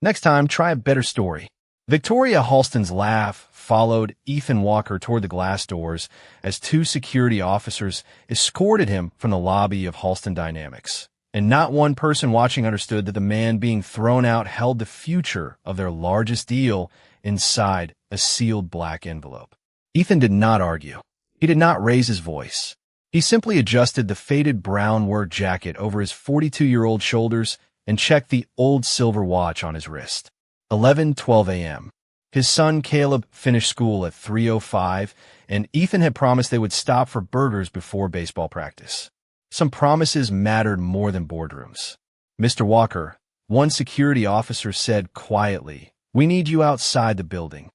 Next time, try a better story. Victoria Halston's laugh followed Ethan Walker toward the glass doors as two security officers escorted him from the lobby of Halston Dynamics. And not one person watching understood that the man being thrown out held the future of their largest deal inside a sealed black envelope. Ethan did not argue. He did not raise his voice. He simply adjusted the faded brown work jacket over his 42-year-old shoulders and checked the old silver watch on his wrist. 11:12 a.m. His son Caleb finished school at 3:05, and Ethan had promised they would stop for burgers before baseball practice. Some promises mattered more than boardrooms. "Mr. Walker," one security officer said quietly, "we need you outside the building."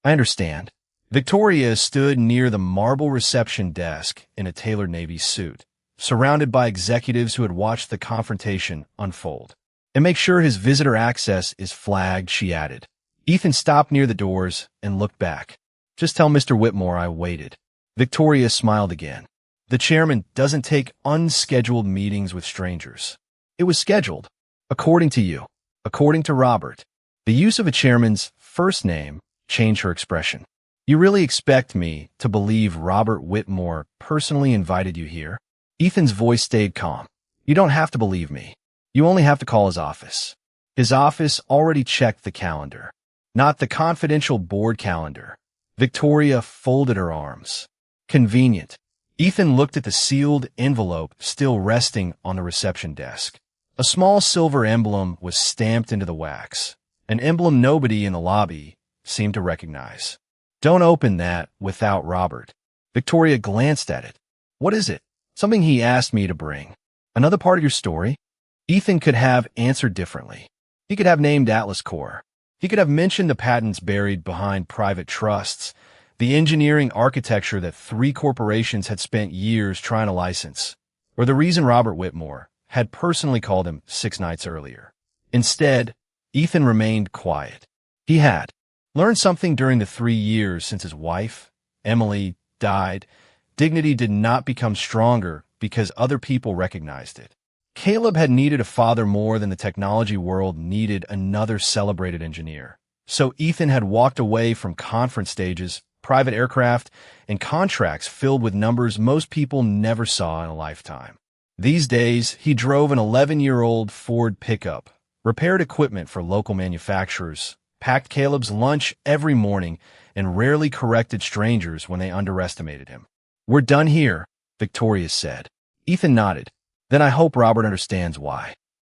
"I understand." Victoria stood near the marble reception desk in a tailored navy suit, surrounded by executives who had watched the confrontation unfold. "And make sure his visitor access is flagged," she added. Ethan stopped near the doors and looked back. "Just tell Mr. Whitmore I waited." Victoria smiled again. "The chairman doesn't take unscheduled meetings with strangers." "It was scheduled. According to you. According to Robert." The use of a chairman's first name changed her expression. "You really expect me to believe Robert Whitmore personally invited you here?" Ethan's voice stayed calm. "You don't have to believe me. You only have to call his office." His office already checked the calendar. Not the confidential board calendar. Victoria folded her arms. "Convenient." Ethan looked at the sealed envelope still resting on the reception desk. A small silver emblem was stamped into the wax, an emblem nobody in the lobby seemed to recognize. "Don't open that without Robert." Victoria glanced at it. "What is it?" "Something he asked me to bring." "Another part of your story?" Ethan could have answered differently. He could have named Atlas Corps. He could have mentioned the patents buried behind private trusts, the engineering architecture that 3 corporations had spent years trying to license, or the reason Robert Whitmore had personally called him 6 nights earlier. Instead, Ethan remained quiet. He had learned something during the 3 years since his wife, Emily, died. Dignity did not become stronger because other people recognized it. Caleb had needed a father more than the technology world needed another celebrated engineer. So Ethan had walked away from conference stages, private aircraft, and contracts filled with numbers most people never saw in a lifetime. These days, he drove an 11-year-old Ford pickup, repaired equipment for local manufacturers, packed Caleb's lunch every morning, and rarely corrected strangers when they underestimated him. "We're done here," Victoria said. Ethan nodded. "Then I hope Robert understands why."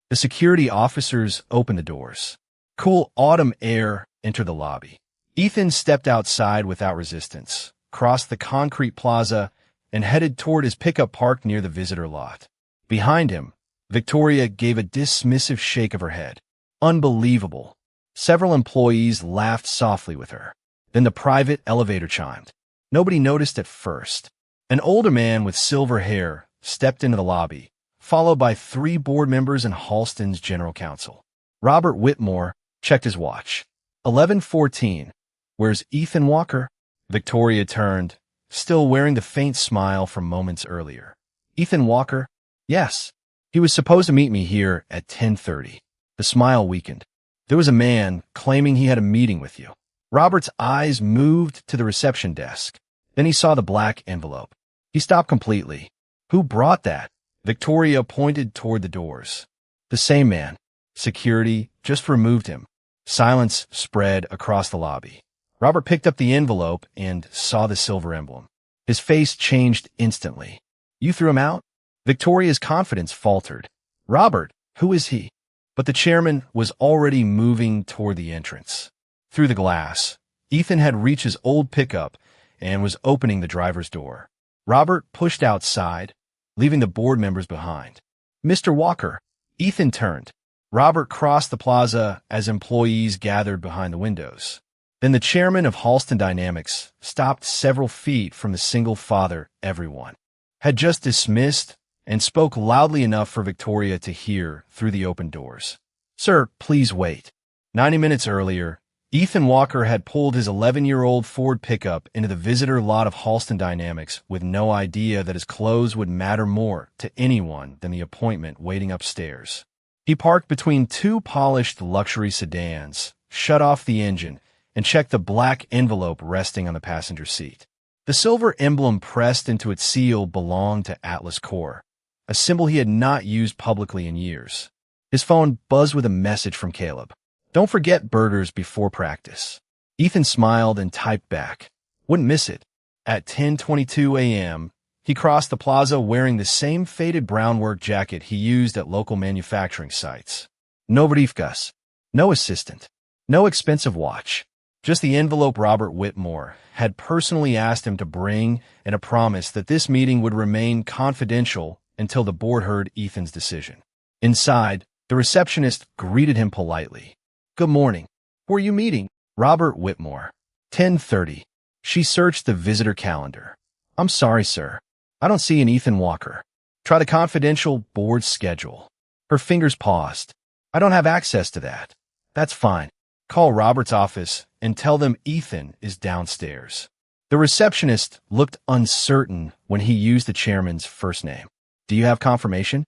The security officers opened the doors. Cool autumn air entered the lobby. Ethan stepped outside without resistance, crossed the concrete plaza, and headed toward his pickup parked near the visitor lot. Behind him, Victoria gave a dismissive shake of her head. Unbelievable. Several employees laughed softly with her. Then the private elevator chimed. Nobody noticed at first. An older man with silver hair stepped into the lobby, followed by 3 board members and Halston's general counsel. Robert Whitmore checked his watch. 11:14. "Where's Ethan Walker?" Victoria turned, still wearing the faint smile from moments earlier. "Ethan Walker?" "Yes. He was supposed to meet me here at 10:30. The smile weakened. "There was a man claiming he had a meeting with you." Robert's eyes moved to the reception desk. Then he saw the black envelope. He stopped completely. "Who brought that?" Victoria pointed toward the doors. "The same man. Security just removed him." Silence spread across the lobby. Robert picked up the envelope and saw the silver emblem. His face changed instantly. "You threw him out?" Victoria's confidence faltered. "Robert, who is he?" But the chairman was already moving toward the entrance. Through the glass, Ethan had reached his old pickup and was opening the driver's door. Robert pushed outside, leaving the board members behind. "Mr. Walker." Ethan turned. Robert crossed the plaza as employees gathered behind the windows. Then the chairman of Halston Dynamics stopped several feet from the single father everyone had just dismissed and spoke loudly enough for Victoria to hear through the open doors. "Sir, please wait." 90 minutes earlier, Ethan Walker had pulled his 11-year-old Ford pickup into the visitor lot of Halston Dynamics with no idea that his clothes would matter more to anyone than the appointment waiting upstairs. He parked between two polished luxury sedans, shut off the engine, and checked the black envelope resting on the passenger seat. The silver emblem pressed into its seal belonged to Atlas Core, a symbol he had not used publicly in years. His phone buzzed with a message from Caleb. "Don't forget burgers before practice." Ethan smiled and typed back, "Wouldn't miss it." At 10:22 a.m., he crossed the plaza wearing the same faded brown work jacket he used at local manufacturing sites. No briefcase, no assistant, no expensive watch, just the envelope Robert Whitmore had personally asked him to bring and a promise that this meeting would remain confidential until the board heard Ethan's decision. Inside, the receptionist greeted him politely. "Good morning. Who are you meeting?" "Robert Whitmore." 10:30. She searched the visitor calendar. "I'm sorry, sir. I don't see an Ethan Walker. Try the confidential board schedule." Her fingers paused. "I don't have access to that." "That's fine. Call Robert's office and tell them Ethan is downstairs." The receptionist looked uncertain when he used the chairman's first name. "Do you have confirmation?"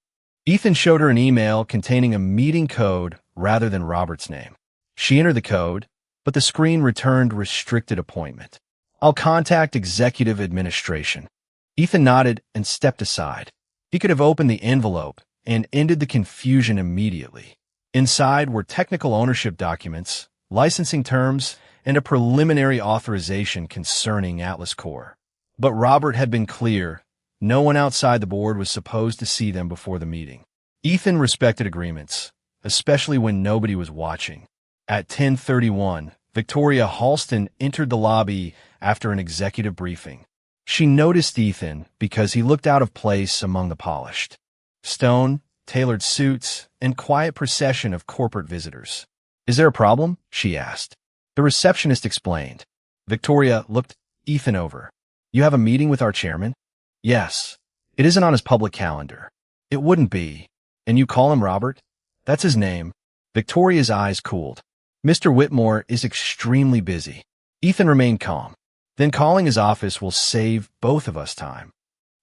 Ethan showed her an email containing a meeting code rather than Robert's name. She entered the code, but the screen returned restricted appointment. "I'll contact executive administration." Ethan nodded and stepped aside. He could have opened the envelope and ended the confusion immediately. Inside were technical ownership documents, licensing terms, and a preliminary authorization concerning Atlas Core. But Robert had been clear. No one outside the board was supposed to see them before the meeting. Ethan respected agreements, especially when nobody was watching. At 10:31, Victoria Halston entered the lobby after an executive briefing. She noticed Ethan because he looked out of place among the polished stone, tailored suits, and quiet procession of corporate visitors. "Is there a problem?" she asked. The receptionist explained. Victoria looked Ethan over. "You have a meeting with our chairman?" "Yes. It isn't on his public calendar." "It wouldn't be. And you call him Robert?" "That's his name." Victoria's eyes cooled. "Mr. Whitmore is extremely busy." Ethan remained calm. "Then calling his office will save both of us time."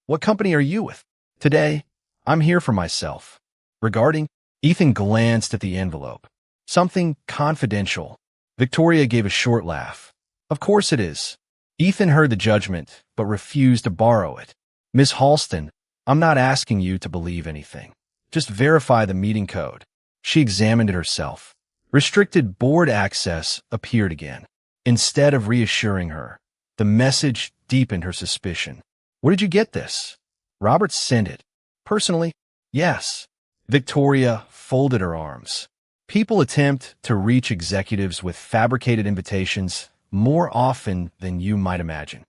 "What company are you with?" "Today, I'm here for myself." "Regarding?" Ethan glanced at the envelope. "Something confidential." Victoria gave a short laugh. "Of course it is." Ethan heard the judgment, but refused to borrow it. "Miss Halston, I'm not asking you to believe anything. Just verify the meeting code." She examined it herself. Restricted board access appeared again. Instead of reassuring her, the message deepened her suspicion. "Where did you get this?" "Robert sent it." "Personally?" "Yes." Victoria folded her arms. People attempt to reach executives with fabricated invitations more often than you might imagine.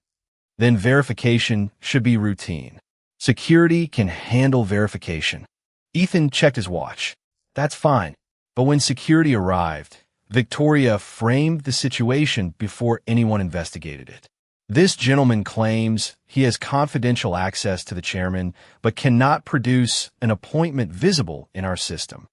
Then verification should be routine. Security can handle verification. Ethan checked his watch. "That's fine." But when security arrived, Victoria framed the situation before anyone investigated it. "This gentleman claims he has confidential access to the chairman, but cannot produce an appointment visible in our system."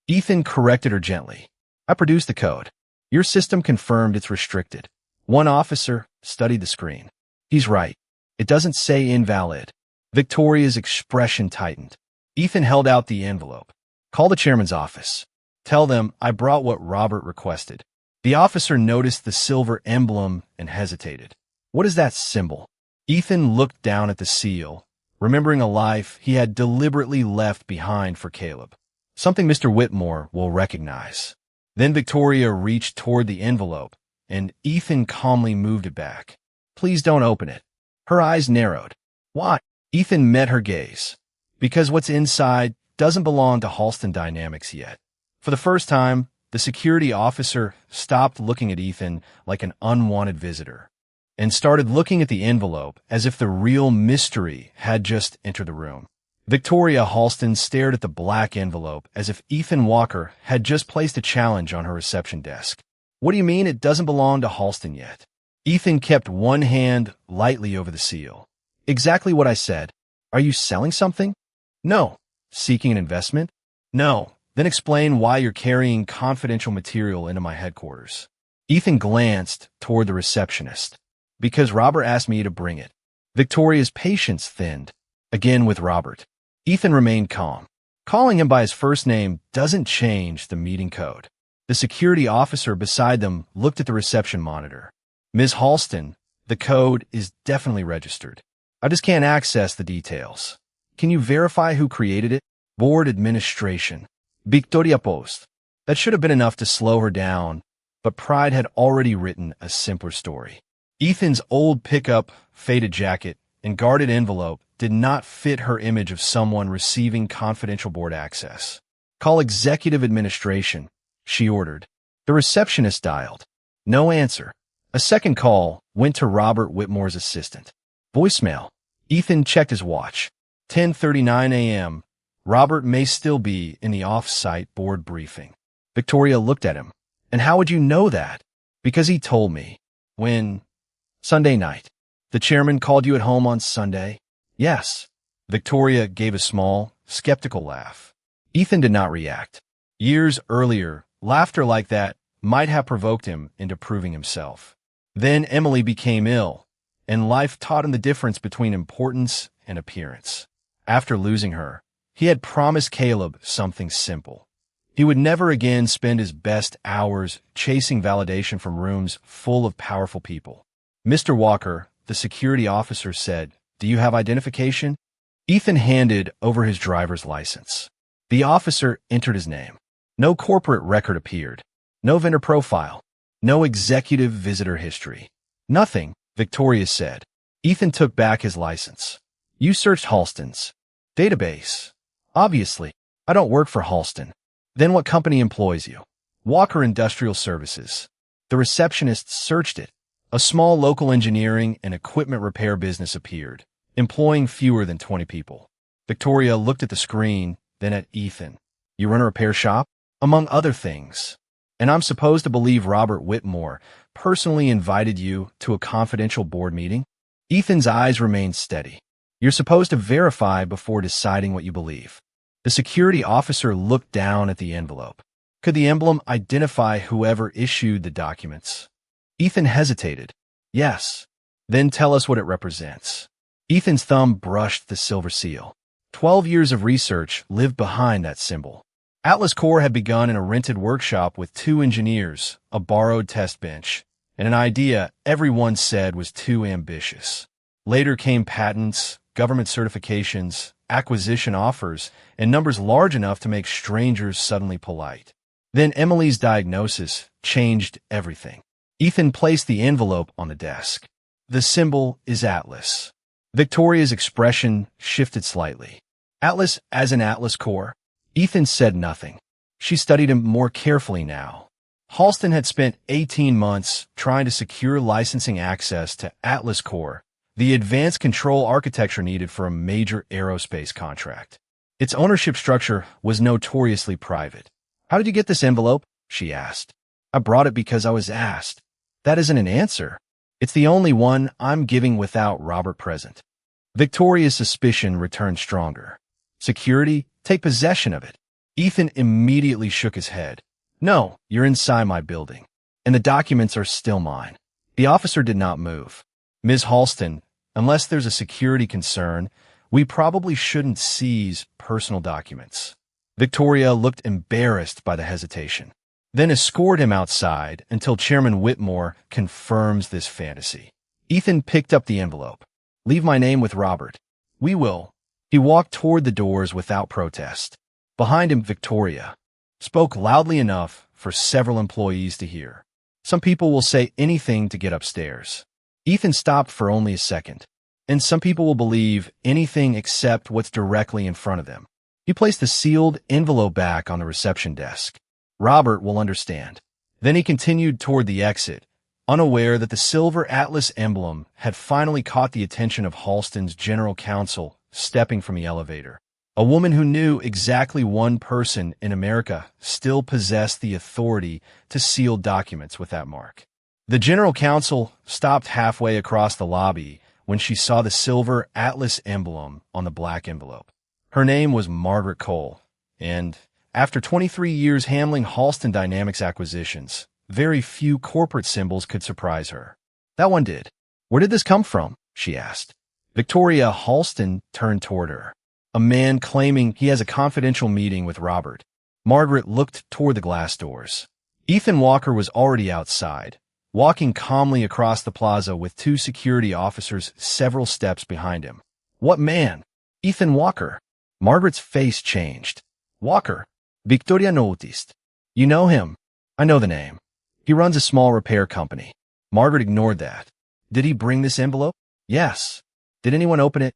Ethan corrected her gently. "I produced the code. Your system confirmed it's restricted." One officer studied the screen. "He's right. It doesn't say invalid." Victoria's expression tightened. Ethan held out the envelope. "Call the chairman's office. Tell them I brought what Robert requested." The officer noticed the silver emblem and hesitated. "What is that symbol?" Ethan looked down at the seal, remembering a life he had deliberately left behind for Caleb. "Something Mr. Whitmore will recognize." Then Victoria reached toward the envelope, and Ethan calmly moved it back. "Please don't open it." Her eyes narrowed. "Why?" Ethan met her gaze. "Because what's inside doesn't belong to Halston Dynamics yet." For the first time, the security officer stopped looking at Ethan like an unwanted visitor and started looking at the envelope as if the real mystery had just entered the room. Victoria Halston stared at the black envelope as if Ethan Walker had just placed a challenge on her reception desk. "What do you mean it doesn't belong to Halston yet?" Ethan kept one hand lightly over the seal. "Exactly what I said. Are you selling something?" "No." "Seeking an investment?" "No." "Then explain why you're carrying confidential material into my headquarters." Ethan glanced toward the receptionist. "Because Robert asked me to bring it." Victoria's patience thinned. Again with Robert. Ethan remained calm. Calling him by his first name doesn't change the meeting code. The security officer beside them looked at the reception monitor. Ms. Halston, the code is definitely registered. I just can't access the details. Can you verify who created it? Board administration. Victoria Post. That should have been enough to slow her down, but pride had already written a simpler story. Ethan's old pickup, faded jacket, and guarded envelope did not fit her image of someone receiving confidential board access. Call executive administration, she ordered. The receptionist dialed. No answer. A second call went to Robert Whitmore's assistant. Voicemail. Ethan checked his watch. 10:39 a.m. Robert may still be in the off-site board briefing. Victoria looked at him. And how would you know that? Because he told me. When? Sunday night. The chairman called you at home on Sunday? Yes. Victoria gave a small, skeptical laugh. Ethan did not react. Years earlier, laughter like that might have provoked him into proving himself. Then Emily became ill, and life taught him the difference between importance and appearance. After losing her, he had promised Caleb something simple. He would never again spend his best hours chasing validation from rooms full of powerful people. Mr. Walker, the security officer, said, "Do you have identification?" Ethan handed over his driver's license. The officer entered his name. No corporate record appeared. No vendor profile. No executive visitor history. Nothing, Victoria said. Ethan took back his license. You searched Halston's database. Obviously, I don't work for Halston. Then what company employs you? Walker Industrial Services. The receptionist searched it. A small local engineering and equipment repair business appeared, employing fewer than 20 people. Victoria looked at the screen, then at Ethan. You run a repair shop? Among other things. And I'm supposed to believe Robert Whitmore personally invited you to a confidential board meeting? Ethan's eyes remained steady. You're supposed to verify before deciding what you believe. The security officer looked down at the envelope. Could the emblem identify whoever issued the documents? Ethan hesitated. Yes. Then tell us what it represents. Ethan's thumb brushed the silver seal. 12 years of research lived behind that symbol. Atlas Core had begun in a rented workshop with 2 engineers, a borrowed test bench, and an idea everyone said was too ambitious. Later came patents, government certifications, acquisition offers, and numbers large enough to make strangers suddenly polite. Then Emily's diagnosis changed everything. Ethan placed the envelope on the desk. The symbol is Atlas. Victoria's expression shifted slightly. Atlas as in Atlas Core? Ethan said nothing. She studied him more carefully now. Halston had spent 18 months trying to secure licensing access to Atlas Core, the advanced control architecture needed for a major aerospace contract. Its ownership structure was notoriously private. How did you get this envelope? She asked. I brought it because I was asked. That isn't an answer. It's the only one I'm giving without Robert present. Victoria's suspicion returned stronger. Security, take possession of it. Ethan immediately shook his head. No, you're inside my building, and the documents are still mine. The officer did not move. Ms. Halston, unless there's a security concern, we probably shouldn't seize personal documents. Victoria looked embarrassed by the hesitation. Then escort him outside until Chairman Whitmore confirms this fantasy. Ethan picked up the envelope. Leave my name with Robert. We will. He walked toward the doors without protest. Behind him, Victoria spoke loudly enough for several employees to hear. Some people will say anything to get upstairs. Ethan stopped for only a second. And some people will believe anything except what's directly in front of them. He placed the sealed envelope back on the reception desk. Robert will understand. Then he continued toward the exit, unaware that the silver Atlas emblem had finally caught the attention of Halston's general counsel stepping from the elevator. A woman who knew exactly one person in America still possessed the authority to seal documents with that mark. The general counsel stopped halfway across the lobby when she saw the silver Atlas emblem on the black envelope. Her name was Margaret Cole, and after 23 years handling Halston Dynamics acquisitions, very few corporate symbols could surprise her. That one did. Where did this come from? She asked. Victoria Halston turned toward her. A man claiming he has a confidential meeting with Robert. Margaret looked toward the glass doors. Ethan Walker was already outside, walking calmly across the plaza with two security officers several steps behind him. What man? Ethan Walker. Margaret's face changed. Walker. Victoria noticed. You know him? I know the name. He runs a small repair company. Margaret ignored that. Did he bring this envelope? Yes. Did anyone open it?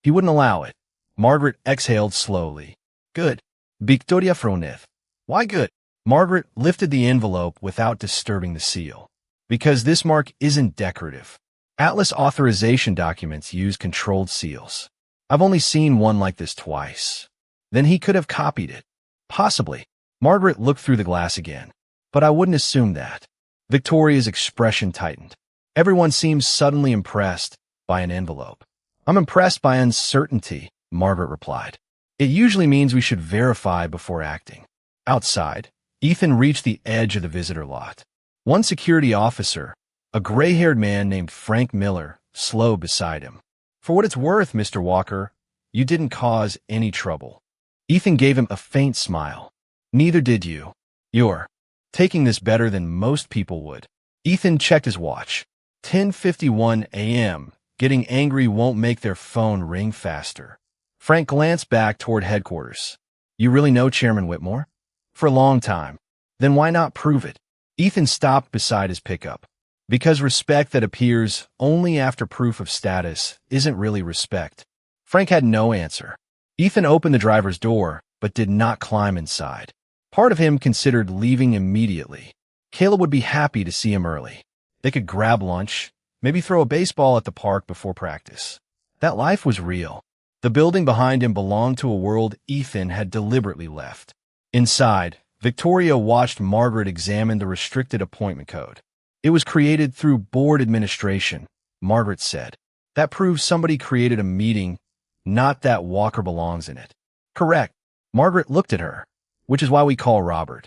He wouldn't allow it. Margaret exhaled slowly. Good. Victoria froneth. Why good? Margaret lifted the envelope without disturbing the seal. Because this mark isn't decorative. Atlas authorization documents use controlled seals. I've only seen one like this twice. Then he could have copied it. Possibly. Margaret looked through the glass again. But I wouldn't assume that. Victoria's expression tightened. Everyone seems suddenly impressed by an envelope. I'm impressed by uncertainty, Margaret replied. It usually means we should verify before acting. Outside, Ethan reached the edge of the visitor lot. One security officer, a gray-haired man named Frank Miller, slowed beside him. For what it's worth, Mr. Walker, you didn't cause any trouble. Ethan gave him a faint smile. Neither did you. You're taking this better than most people would. Ethan checked his watch. 10:51 a.m. Getting angry won't make their phone ring faster. Frank glanced back toward headquarters. You really know Chairman Whitmore? For a long time. Then why not prove it? Ethan stopped beside his pickup. Because respect that appears only after proof of status isn't really respect. Frank had no answer. Ethan opened the driver's door, but did not climb inside. Part of him considered leaving immediately. Caleb would be happy to see him early. They could grab lunch, maybe throw a baseball at the park before practice. That life was real. The building behind him belonged to a world Ethan had deliberately left. Inside, Victoria watched Margaret examine the restricted appointment code. It was created through board administration, Margaret said. That proves somebody created a meeting, not that Walker belongs in it. Correct. Margaret looked at her, which is why we call Robert.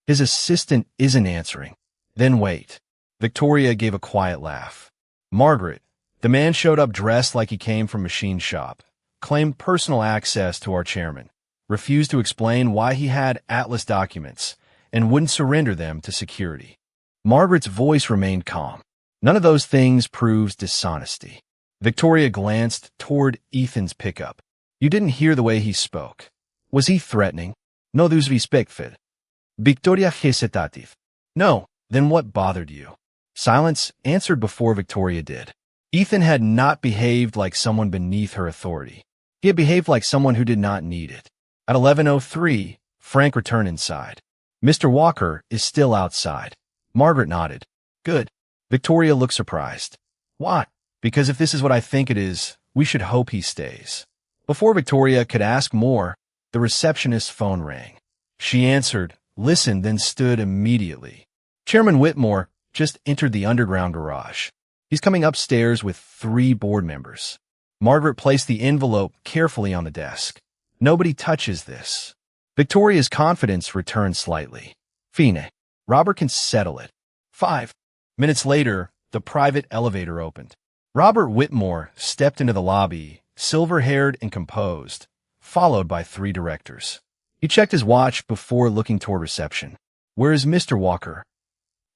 His assistant isn't answering. Then wait. Victoria gave a quiet laugh. Margaret, the man showed up dressed like he came from machine shop, claimed personal access to our chairman, refused to explain why he had Atlas documents, and wouldn't surrender them to security. Margaret's voice remained calm. None of those things proves dishonesty. Victoria glanced toward Ethan's pickup. You didn't hear the way he spoke. Was he threatening? No dus respectful. Victoria hesitative. No, then what bothered you? Silence answered before Victoria did. Ethan had not behaved like someone beneath her authority. He had behaved like someone who did not need it. At 11:03, Frank returned inside. Mr. Walker is still outside. Margaret nodded. Good. Victoria looked surprised. Why? Because if this is what I think it is, we should hope he stays. Before Victoria could ask more, the receptionist's phone rang. She answered, listened, then stood immediately. Chairman Whitmore just entered the underground garage. He's coming upstairs with 3 board members. Margaret placed the envelope carefully on the desk. Nobody touches this. Victoria's confidence returned slightly. Fine. Robert can settle it. 5 minutes later, the private elevator opened. Robert Whitmore stepped into the lobby, silver-haired and composed, followed by 3 directors. He checked his watch before looking toward reception. Where is Mr. Walker?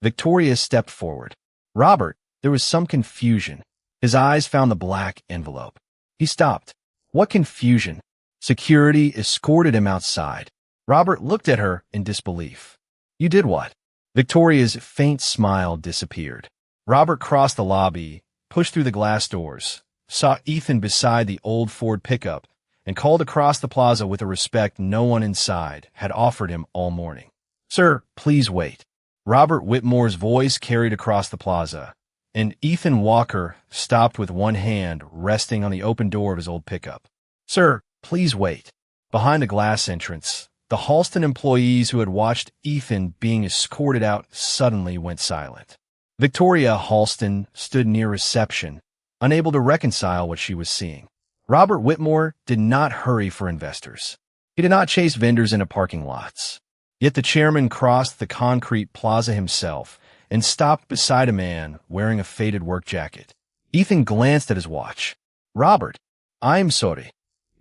Victoria stepped forward. Robert, there was some confusion. His eyes found the black envelope. He stopped. What confusion? Security escorted him outside. Robert looked at her in disbelief. You did what? Victoria's faint smile disappeared. Robert crossed the lobby, pushed through the glass doors, saw Ethan beside the old Ford pickup, and called across the plaza with a respect no one inside had offered him all morning. Sir, please wait. Robert Whitmore's voice carried across the plaza, and Ethan Walker stopped with one hand resting on the open door of his old pickup. Sir, please wait. Behind the glass entrance, the Halston employees who had watched Ethan being escorted out suddenly went silent. Victoria Halston stood near reception, unable to reconcile what she was seeing. Robert Whitmore did not hurry for investors. He did not chase vendors into parking lots. Yet the chairman crossed the concrete plaza himself and stopped beside a man wearing a faded work jacket. Ethan glanced at his watch. Robert, I'm sorry.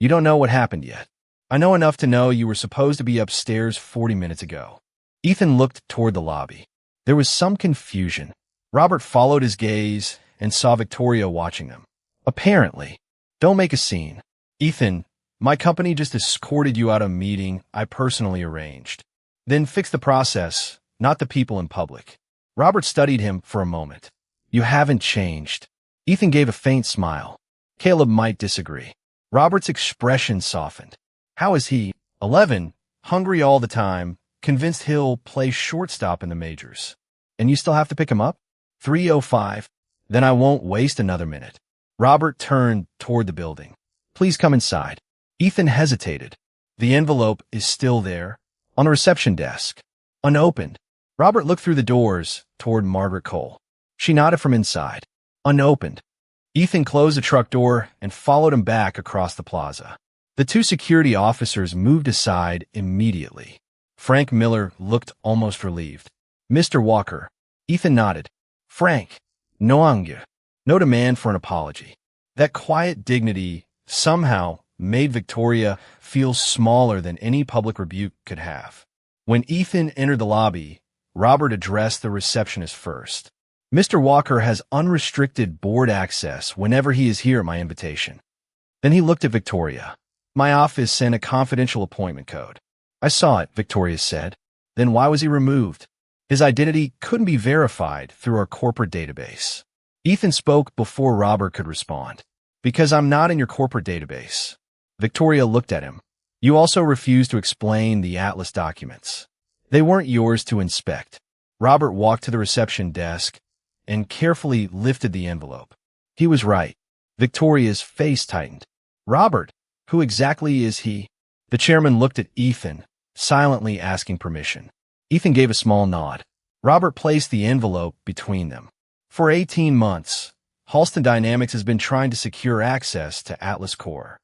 You don't know what happened yet. I know enough to know you were supposed to be upstairs 40 minutes ago. Ethan looked toward the lobby. There was some confusion. Robert followed his gaze and saw Victoria watching them. Apparently. Don't make a scene. Ethan, my company just escorted you out of a meeting I personally arranged. Then fix the process, not the people in public. Robert studied him for a moment. You haven't changed. Ethan gave a faint smile. Caleb might disagree. Robert's expression softened. How is he? 11, hungry all the time, convinced he'll play shortstop in the majors. And you still have to pick him up? 3:05. Then I won't waste another minute. Robert turned toward the building. Please come inside. Ethan hesitated. The envelope is still there, on the reception desk, unopened. Robert looked through the doors toward Margaret Cole. She nodded from inside. Unopened. Ethan closed the truck door and followed him back across the plaza. The two security officers moved aside immediately. Frank Miller looked almost relieved. Mr. Walker. Ethan nodded. Frank. No anger. No demand for an apology. That quiet dignity somehow made Victoria feel smaller than any public rebuke could have. When Ethan entered the lobby, Robert addressed the receptionist first. Mr. Walker has unrestricted board access whenever he is here at my invitation. Then he looked at Victoria. My office sent a confidential appointment code. I saw it, Victoria said. Then why was he removed? His identity couldn't be verified through our corporate database. Ethan spoke before Robert could respond. Because I'm not in your corporate database. Victoria looked at him. You also refused to explain the Atlas documents. They weren't yours to inspect. Robert walked to the reception desk and carefully lifted the envelope. He was right. Victoria's face tightened. Robert, who exactly is he? The chairman looked at Ethan, silently asking permission. Ethan gave a small nod. Robert placed the envelope between them. For 18 months, Halston Dynamics has been trying to secure access to Atlas Core.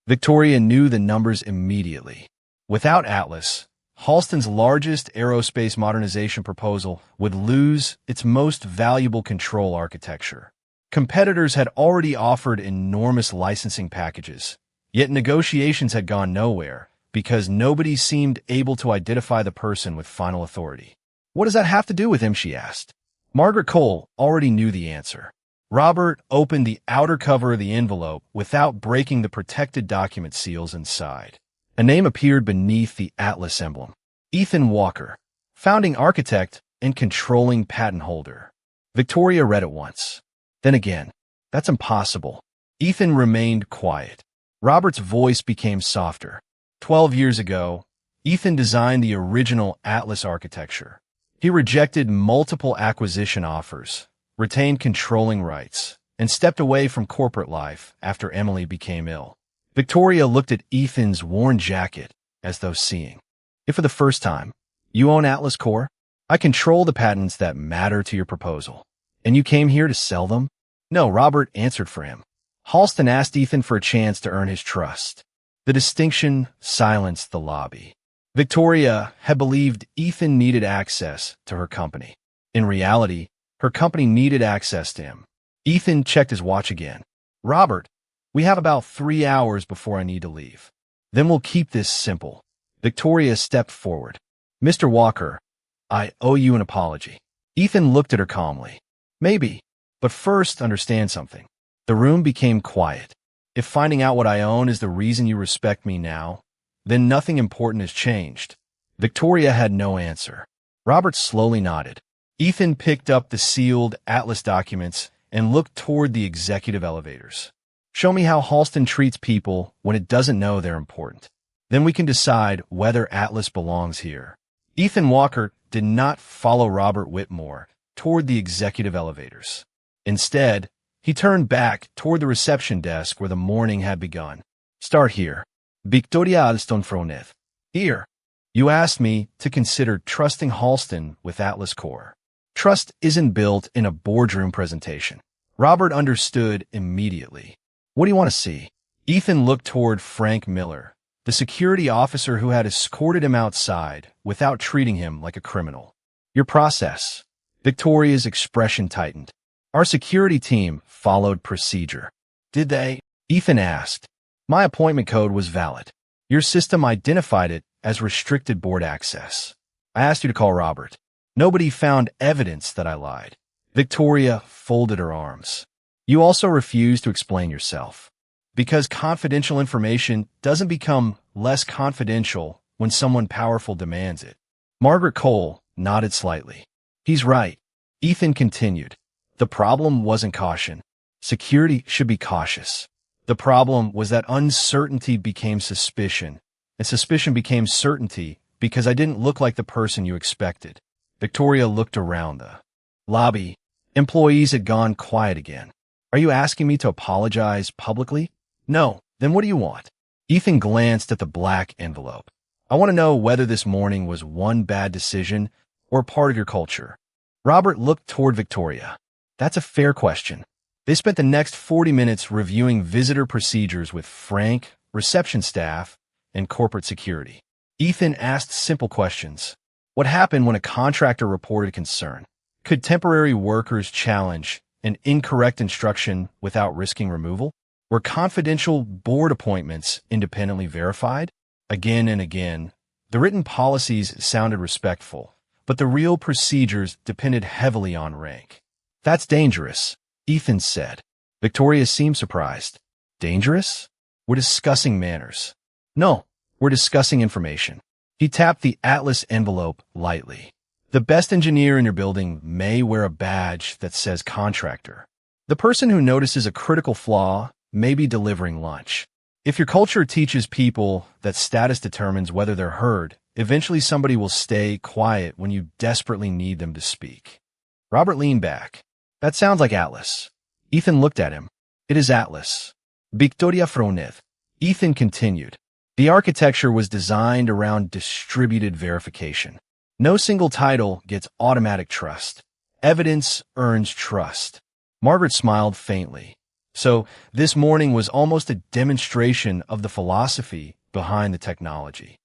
Victoria knew the numbers immediately. Without Atlas, Halston's largest aerospace modernization proposal would lose its most valuable control architecture. Competitors had already offered enormous licensing packages, yet negotiations had gone nowhere because nobody seemed able to identify the person with final authority. What does that have to do with him, she asked. Margaret Cole already knew the answer. Robert opened the outer cover of the envelope without breaking the protected document seals inside. A name appeared beneath the Atlas emblem. Ethan Walker, founding architect and controlling patent holder. Victoria read it once. Then again. That's impossible. Ethan remained quiet. Robert's voice became softer. 12 years ago, Ethan designed the original Atlas architecture. He rejected multiple acquisition offers, retained controlling rights, and stepped away from corporate life after Emily became ill. Victoria looked at Ethan's worn jacket as though seeing. If for the first time, you own Atlas Core, I control the patents that matter to your proposal. And you came here to sell them? No, Robert answered for him. Halston asked Ethan for a chance to earn his trust. The distinction silenced the lobby. Victoria had believed Ethan needed access to her company. In reality, her company needed access to him. Ethan checked his watch again. Robert, we have about 3 hours before I need to leave. Then we'll keep this simple. Victoria stepped forward. Mr. Walker, I owe you an apology. Ethan looked at her calmly. Maybe, but first understand something. The room became quiet. If finding out what I own is the reason you respect me now, then nothing important has changed. Victoria had no answer. Robert slowly nodded. Ethan picked up the sealed Atlas documents and looked toward the executive elevators. Show me how Halston treats people when it doesn't know they're important. Then we can decide whether Atlas belongs here. Ethan Walker did not follow Robert Whitmore toward the executive elevators. Instead, he turned back toward the reception desk where the morning had begun. Start here. Victoria Halston Froneth. Here. You asked me to consider trusting Halston with Atlas Core. Trust isn't built in a boardroom presentation. Robert understood immediately. What do you want to see? Ethan looked toward Frank Miller, the security officer who had escorted him outside without treating him like a criminal. Your process. Victoria's expression tightened. Our security team followed procedure. Did they? Ethan asked. My appointment code was valid. Your system identified it as restricted board access. I asked you to call Robert. Nobody found evidence that I lied. Victoria folded her arms. You also refused to explain yourself. Because confidential information doesn't become less confidential when someone powerful demands it. Margaret Cole nodded slightly. He's right. Ethan continued. The problem wasn't caution. Security should be cautious. The problem was that uncertainty became suspicion, and suspicion became certainty because I didn't look like the person you expected. Victoria looked around the lobby. Employees had gone quiet again. Are you asking me to apologize publicly? No. Then what do you want? Ethan glanced at the black envelope. I want to know whether this morning was one bad decision or part of your culture. Robert looked toward Victoria. That's a fair question. They spent the next 40 minutes reviewing visitor procedures with Frank, reception staff, and corporate security. Ethan asked simple questions. What happened when a contractor reported concern? Could temporary workers challenge an incorrect instruction without risking removal? Were confidential board appointments independently verified? Again and again, the written policies sounded respectful, but the real procedures depended heavily on rank. That's dangerous, Ethan said. Victoria seemed surprised. Dangerous? We're discussing manners. No, we're discussing information. He tapped the Atlas envelope lightly. The best engineer in your building may wear a badge that says contractor. The person who notices a critical flaw may be delivering lunch. If your culture teaches people that status determines whether they're heard, eventually somebody will stay quiet when you desperately need them to speak. Robert leaned back. That sounds like Atlas. Ethan looked at him. It is Atlas. Victoria Halston. Ethan continued. The architecture was designed around distributed verification. No single title gets automatic trust. Evidence earns trust. Margaret smiled faintly. So this morning was almost a demonstration of the philosophy behind the technology.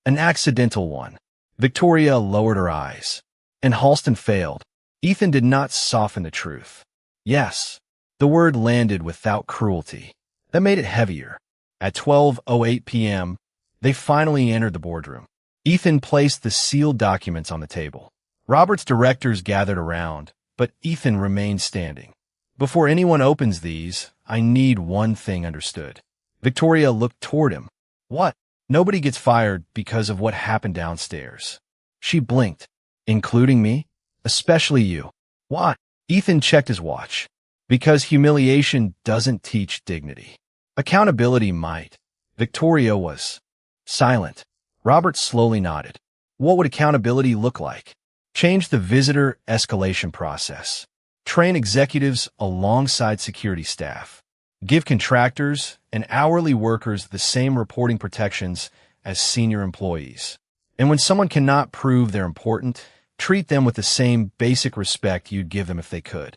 An accidental one. Victoria lowered her eyes. And Halston failed. Ethan did not soften the truth. Yes, the word landed without cruelty. That made it heavier. At 12:08 p.m., they finally entered the boardroom. Ethan placed the sealed documents on the table. Robert's directors gathered around, but Ethan remained standing. Before anyone opens these, I need one thing understood. Victoria looked toward him. What? Nobody gets fired because of what happened downstairs. She blinked. Including me? Especially you. Why? Ethan checked his watch. Because humiliation doesn't teach dignity. Accountability might. Victoria was silent. Robert slowly nodded. What would accountability look like? Change the visitor escalation process. Train executives alongside security staff. Give contractors and hourly workers the same reporting protections as senior employees. And when someone cannot prove they're important, treat them with the same basic respect you'd give them if they could.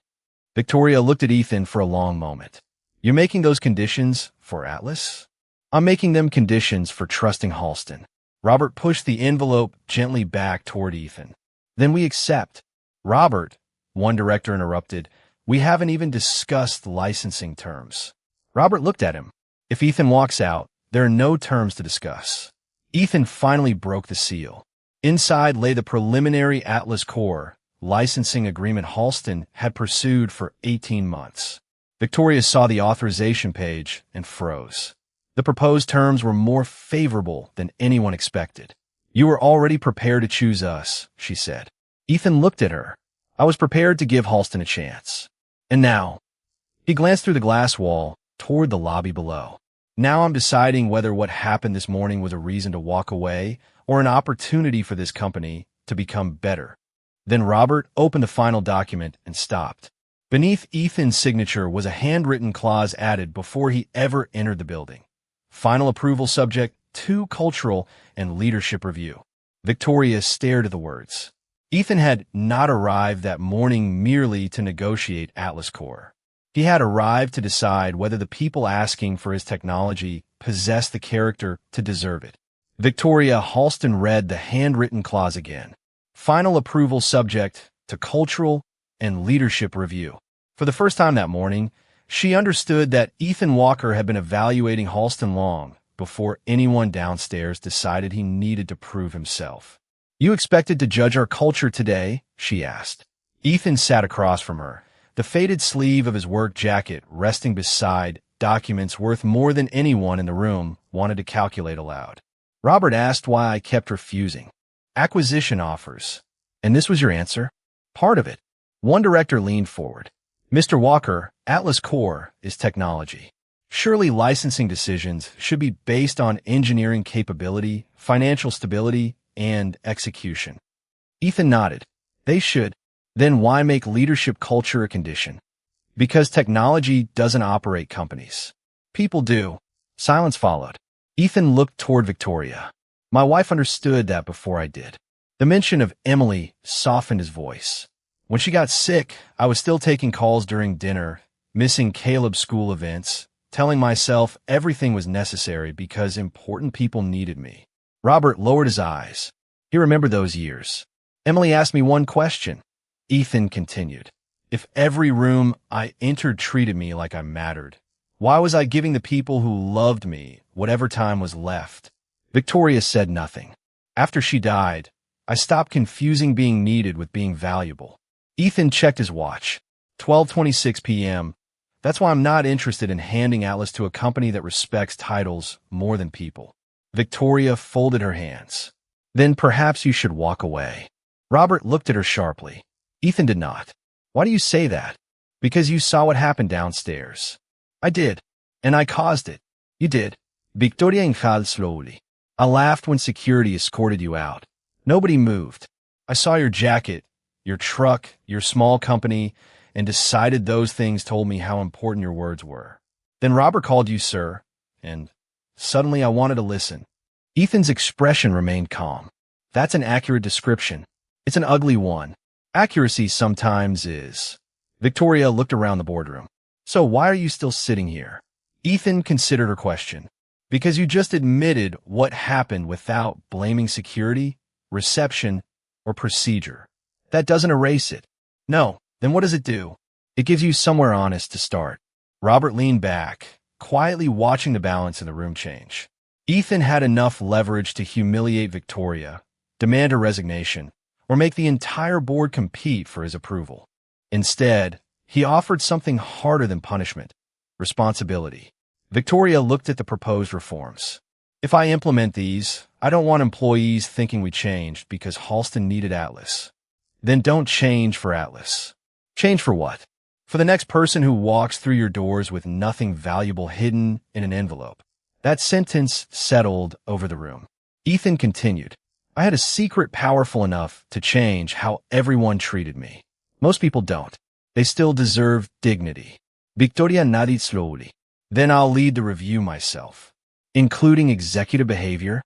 Victoria looked at Ethan for a long moment. You're making those conditions for Atlas? I'm making them conditions for trusting Halston. Robert pushed the envelope gently back toward Ethan. Then we accept. Robert, one director interrupted, we haven't even discussed licensing terms. Robert looked at him. If Ethan walks out, there are no terms to discuss. Ethan finally broke the seal. Inside lay the preliminary Atlas Core licensing agreement Halston had pursued for 18 months. Victoria saw the authorization page and froze. The proposed terms were more favorable than anyone expected. You were already prepared to choose us, she said. Ethan looked at her. I was prepared to give Halston a chance. And now, he glanced through the glass wall toward the lobby below. Now I'm deciding whether what happened this morning was a reason to walk away or an opportunity for this company to become better. Then Robert opened the final document and stopped. Beneath Ethan's signature was a handwritten clause added before he ever entered the building. Final approval subject to cultural and leadership review. Victoria stared at the words. Ethan had not arrived that morning merely to negotiate Atlas Core. He had arrived to decide whether the people asking for his technology possessed the character to deserve it. Victoria Halston read the handwritten clause again. Final approval subject to cultural and leadership review. For the first time that morning, She understood that Ethan Walker had been evaluating Halston long before anyone downstairs decided he needed to prove himself. "You expected to judge our culture today?" she asked. Ethan sat across from her, the faded sleeve of his work jacket resting beside documents worth more than anyone in the room wanted to calculate aloud. Robert asked why I kept refusing. "Acquisition offers." "And this was your answer?" "Part of it." One director leaned forward. "Mr. Walker, Atlas Core is technology. Surely licensing decisions should be based on engineering capability, financial stability, and execution." Ethan nodded. "They should. Then why make leadership culture a condition?" "Because technology doesn't operate companies. People do." Silence followed. Ethan looked toward Victoria. "My wife understood that before I did." The mention of Emily softened his voice. "When she got sick, I was still taking calls during dinner, missing Caleb's school events, telling myself everything was necessary because important people needed me." Robert lowered his eyes. He remembered those years. "Emily asked me one question," Ethan continued. "If every room I entered treated me like I mattered, why was I giving the people who loved me whatever time was left?" Victoria said nothing. "After she died, I stopped confusing being needed with being valuable." Ethan checked his watch. 12:26 p.m. "That's why I'm not interested in handing Atlas to a company that respects titles more than people." Victoria folded her hands. "Then perhaps you should walk away." Robert looked at her sharply. Ethan did not. "Why do you say that?" "Because you saw what happened downstairs." "I did. And I caused it." "You did." Victoria inhaled slowly. "I laughed when security escorted you out. Nobody moved. I saw your jacket, your truck, your small company, and decided those things told me how important your words were. Then Robert called you sir, and suddenly I wanted to listen." Ethan's expression remained calm. "That's an accurate description. It's an ugly one. Accuracy sometimes is." Victoria looked around the boardroom. "So why are you still sitting here?" Ethan considered her question. "Because you just admitted what happened without blaming security, reception, or procedure. That doesn't erase it." "No. Then what does it do?" "It gives you somewhere honest to start." Robert leaned back, quietly watching the balance in the room change. Ethan had enough leverage to humiliate Victoria, demand her resignation, or make the entire board compete for his approval. Instead, he offered something harder than punishment: responsibility. Victoria looked at the proposed reforms. "If I implement these, I don't want employees thinking we changed because Halston needed Atlas." "Then don't change for Atlas." "Change for what?" "For the next person who walks through your doors with nothing valuable hidden in an envelope." That sentence settled over the room. Ethan continued. "I had a secret powerful enough to change how everyone treated me. Most people don't. They still deserve dignity." Victoria nodded slowly. "Then I'll lead the review myself." "Including executive behavior?"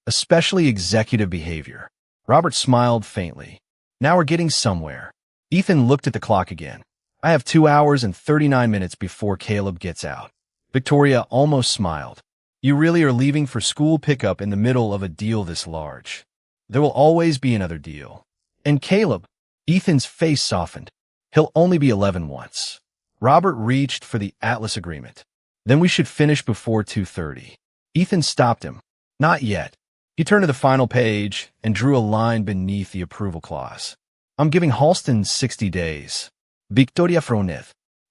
"Especially executive behavior." Robert smiled faintly. "Now we're getting somewhere." Ethan looked at the clock again. "I have 2 hours and 39 minutes before Caleb gets out." Victoria almost smiled. "You really are leaving for school pickup in the middle of a deal this large?" "There will always be another deal." "And Caleb?" Ethan's face softened. "He'll only be 11 once." Robert reached for the Atlas agreement. "Then we should finish before 2:30. Ethan stopped him. "Not yet." He turned to the final page and drew a line beneath the approval clause. "I'm giving Halston 60 days. Victoria frowned.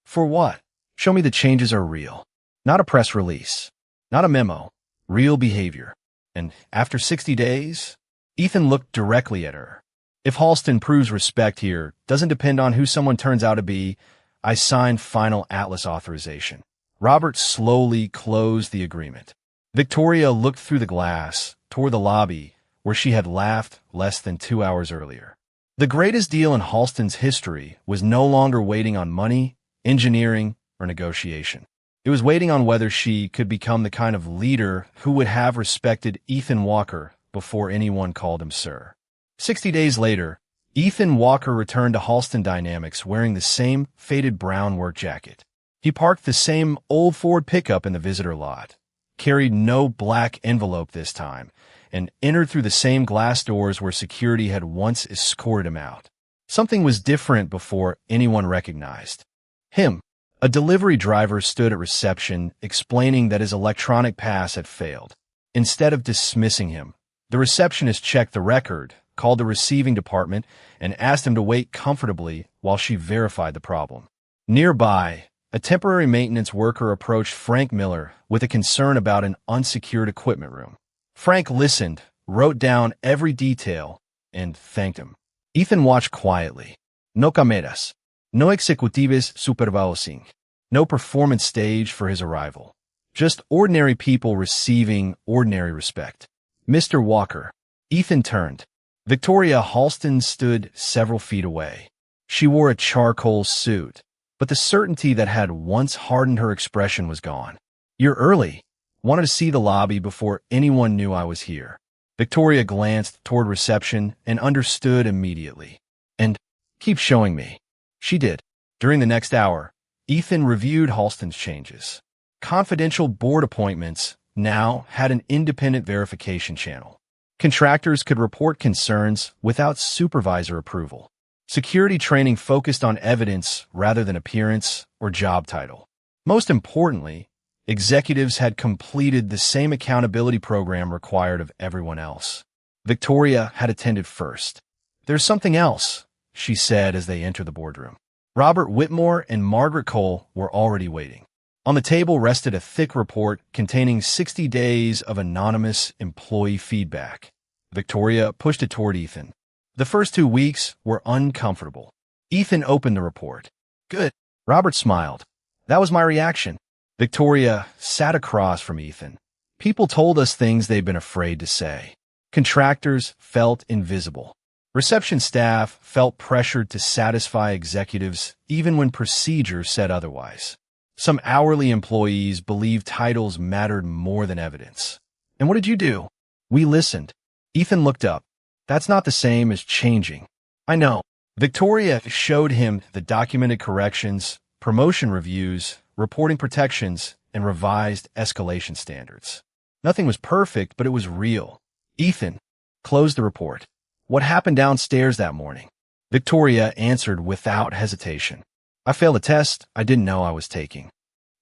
"For what?" "Show me the changes are real. Not a press release. Not a memo. Real behavior." "And after 60 days?" Ethan looked directly at her. "If Halston proves respect here doesn't depend on who someone turns out to be, I sign final Atlas authorization." Robert slowly closed the agreement. Victoria looked through the glass toward the lobby where she had laughed less than 2 hours earlier. The greatest deal in Halston's history was no longer waiting on money, engineering, or negotiation. It was waiting on whether she could become the kind of leader who would have respected Ethan Walker before anyone called him sir. 60 days later, Ethan Walker returned to Halston Dynamics wearing the same faded brown work jacket. He parked the same old Ford pickup in the visitor lot, carried no black envelope this time, and entered through the same glass doors where security had once escorted him out. Something was different before anyone recognized him. A delivery driver stood at reception explaining that his electronic pass had failed. Instead of dismissing him, the receptionist checked the record, called the receiving department, and asked him to wait comfortably while she verified the problem. Nearby, a temporary maintenance worker approached Frank Miller with a concern about an unsecured equipment room. Frank listened, wrote down every detail, and thanked him. Ethan watched quietly. No cameras. No executives supervising. No performance stage for his arrival. Just ordinary people receiving ordinary respect. Mr. Walker. Ethan turned. Victoria Halston stood several feet away. She wore a charcoal suit, but the certainty that had once hardened her expression was gone. You're early. Wanted to see the lobby before anyone knew I was here. Victoria glanced toward reception and understood immediately. And keep showing me. She did. During the next hour, Ethan reviewed Halston's changes. Confidential board appointments now had an independent verification channel. Contractors could report concerns without supervisor approval. Security training focused on evidence rather than appearance or job title. Most importantly, executives had completed the same accountability program required of everyone else. Victoria had attended first. There's something else, she said as they entered the boardroom. Robert Whitmore and Margaret Cole were already waiting. On the table rested a thick report containing 60 days of anonymous employee feedback. Victoria pushed it toward Ethan. The first 2 weeks were uncomfortable. Ethan opened the report. Good. Robert smiled. That was my reaction. Victoria sat across from Ethan. People told us things they'd been afraid to say. Contractors felt invisible. Reception staff felt pressured to satisfy executives even when procedures said otherwise. Some hourly employees believed titles mattered more than evidence. And what did you do? We listened. Ethan looked up. That's not the same as changing. I know. Victoria showed him the documented corrections, promotion reviews, reporting protections, and revised escalation standards. Nothing was perfect, but it was real. Ethan closed the report. What happened downstairs that morning? Victoria answered without hesitation. I failed a test I didn't know I was taking.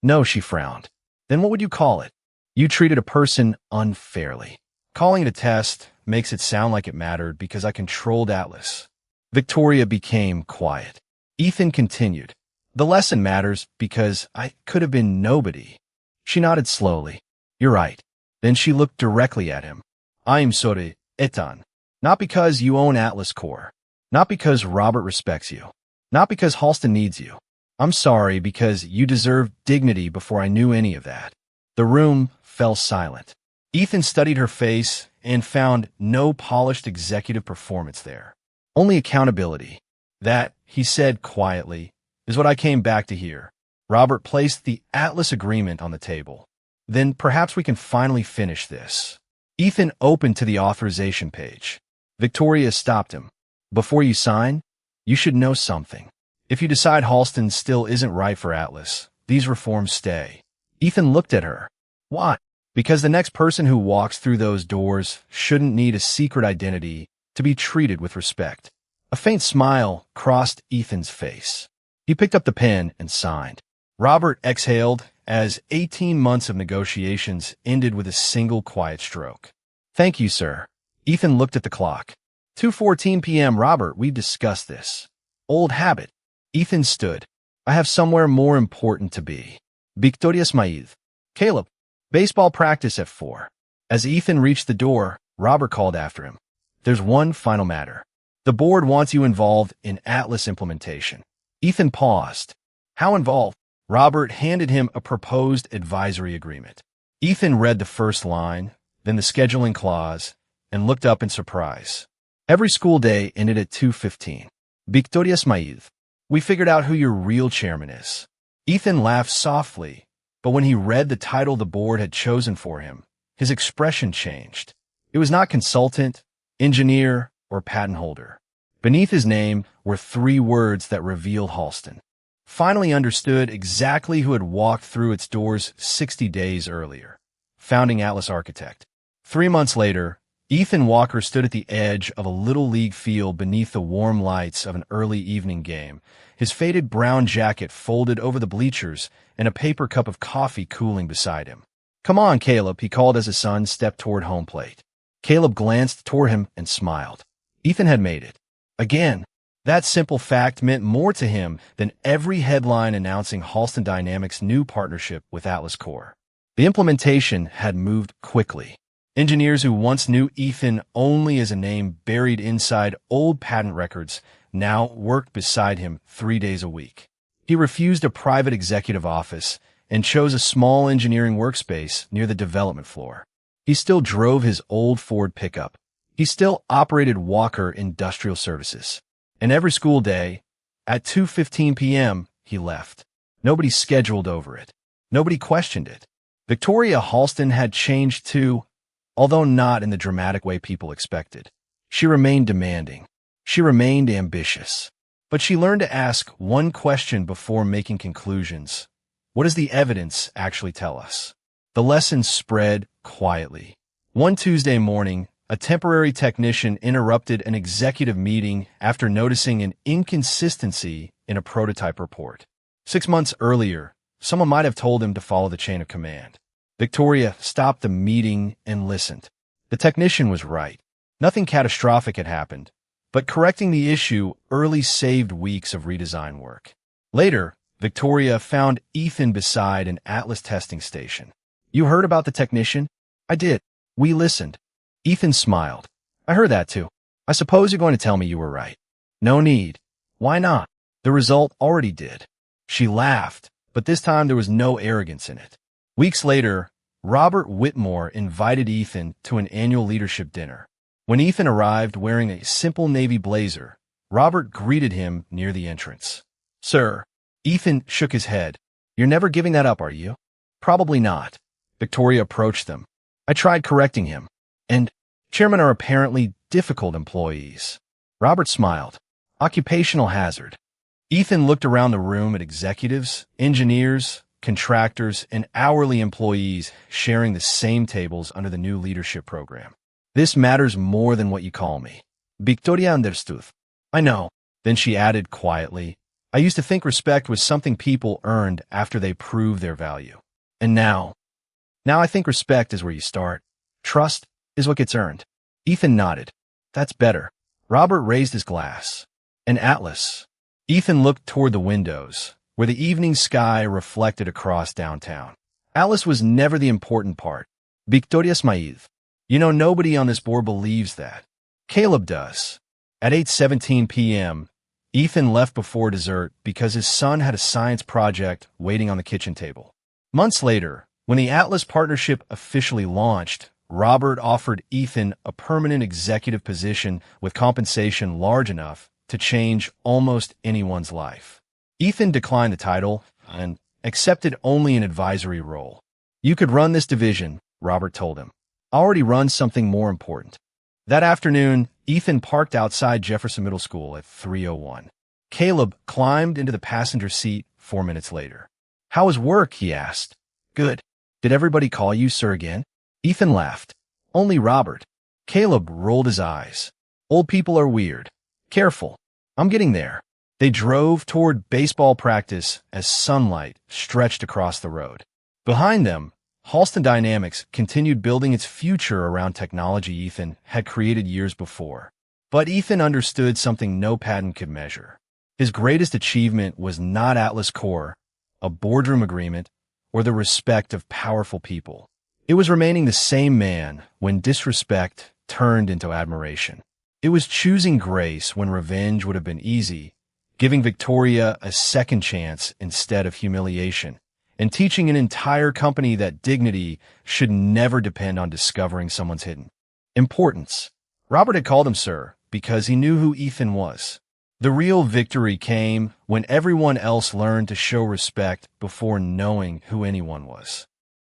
No, she frowned. Then what would you call it? You treated a person unfairly. Calling it a test makes it sound like it mattered because I controlled Atlas. Victoria became quiet. Ethan continued. The lesson matters because I could have been nobody. She nodded slowly. You're right. Then she looked directly at him. I'm sorry, Ethan. Not because you own Atlas Core. Not because Robert respects you. Not because Halston needs you. I'm sorry because you deserve dignity before I knew any of that. The room fell silent. Ethan studied her face and found no polished executive performance there. Only accountability. That, he said quietly, is what I came back to hear. Robert placed the Atlas agreement on the table. Then perhaps we can finally finish this. Ethan opened to the authorization page. Victoria stopped him. Before you sign, you should know something. If you decide Halston still isn't right for Atlas, these reforms stay. Ethan looked at her. Why? Because the next person who walks through those doors shouldn't need a secret identity to be treated with respect. A faint smile crossed Ethan's face. He picked up the pen and signed. Robert exhaled as 18 months of negotiations ended with a single quiet stroke. Thank you, sir. Ethan looked at the clock. 2:14 p.m. Robert, we've discussed this. Old habit. Ethan stood. I have somewhere more important to be. Victoria smiled. Caleb. Baseball practice at 4. As Ethan reached the door, Robert called after him. There's one final matter. The board wants you involved in Atlas implementation. Ethan paused. How involved? Robert handed him a proposed advisory agreement. Ethan read the first line, then the scheduling clause, and looked up in surprise. Every school day ended at 2:15. Victoria smiled. We figured out who your real chairman is. Ethan laughed softly, but when he read the title the board had chosen for him, his expression changed. It was not consultant, engineer, or patent holder. Beneath his name were 3 words that revealed Halston. Finally understood exactly who had walked through its doors 60 days earlier. Founding Atlas architect. 3 months later, Ethan Walker stood at the edge of a little league field beneath the warm lights of an early evening game, his faded brown jacket folded over the bleachers and a paper cup of coffee cooling beside him. "Come on, Caleb," he called as his son stepped toward home plate. Caleb glanced toward him and smiled. Ethan had made it. Again. That simple fact meant more to him than every headline announcing Halston Dynamics' new partnership with Atlas Core. The implementation had moved quickly. Engineers who once knew Ethan only as a name buried inside old patent records now worked beside him 3 days a week. He refused a private executive office and chose a small engineering workspace near the development floor. He still drove his old Ford pickup. He still operated Walker Industrial Services. And every school day, at 2:15 p.m., he left. Nobody scheduled over it. Nobody questioned it. Victoria Halston had changed too, although not in the dramatic way people expected. She remained demanding. She remained ambitious. But she learned to ask one question before making conclusions. What does the evidence actually tell us? The lesson spread quietly. One Tuesday morning, a temporary technician interrupted an executive meeting after noticing an inconsistency in a prototype report. 6 months earlier, someone might have told him to follow the chain of command. Victoria stopped the meeting and listened. The technician was right. Nothing catastrophic had happened, but correcting the issue early saved weeks of redesign work. Later, Victoria found Ethan beside an Atlas testing station. "You heard about the technician?" "I did. We listened." Ethan smiled. "I heard that too. I suppose you're going to tell me you were right." "No need." "Why not? The result already did." She laughed, but this time there was no arrogance in it. Weeks later, Robert Whitmore invited Ethan to an annual leadership dinner. When Ethan arrived wearing a simple navy blazer, Robert greeted him near the entrance. "Sir." Ethan shook his head. "You're never giving that up, are you?" "Probably not." Victoria approached them. "I tried correcting him. And chairmen are apparently difficult employees." Robert smiled. "Occupational hazard." Ethan looked around the room at executives, engineers, contractors, and hourly employees sharing the same tables under the new leadership program. "This matters more than what you call me." Victoria understood. "I know." Then she added quietly, "I used to think respect was something people earned after they proved their value. And now I think respect is where you start. Trust is what gets earned." Ethan nodded. "That's better." Robert raised his glass. "An Atlas." Ethan looked toward the windows, where the evening sky reflected across downtown. Atlas was never the important part. Victoria smiled. "You know, nobody on this board believes that. Caleb does." At 8:17 p.m., Ethan left before dessert because his son had a science project waiting on the kitchen table. Months later, when the Atlas partnership officially launched, Robert offered Ethan a permanent executive position with compensation large enough to change almost anyone's life. Ethan declined the title and accepted only an advisory role. "You could run this division," Robert told him. "I already run something more important." That afternoon, Ethan parked outside Jefferson Middle School at 3:01. Caleb climbed into the passenger seat 4 minutes later. "How was work?" he asked. "Good." "Did everybody call you sir again?" Ethan laughed. "Only Robert." Caleb rolled his eyes. "Old people are weird. Careful. I'm getting there." They drove toward baseball practice as sunlight stretched across the road. Behind them, Halston Dynamics continued building its future around technology Ethan had created years before. But Ethan understood something no patent could measure. His greatest achievement was not Atlas Core, a boardroom agreement, or the respect of powerful people. It was remaining the same man when disrespect turned into admiration. It was choosing grace when revenge would have been easy, giving Victoria a second chance instead of humiliation, and teaching an entire company that dignity should never depend on discovering someone's hidden importance. Robert had called him sir because he knew who Ethan was. The real victory came when everyone else learned to show respect before knowing who anyone was.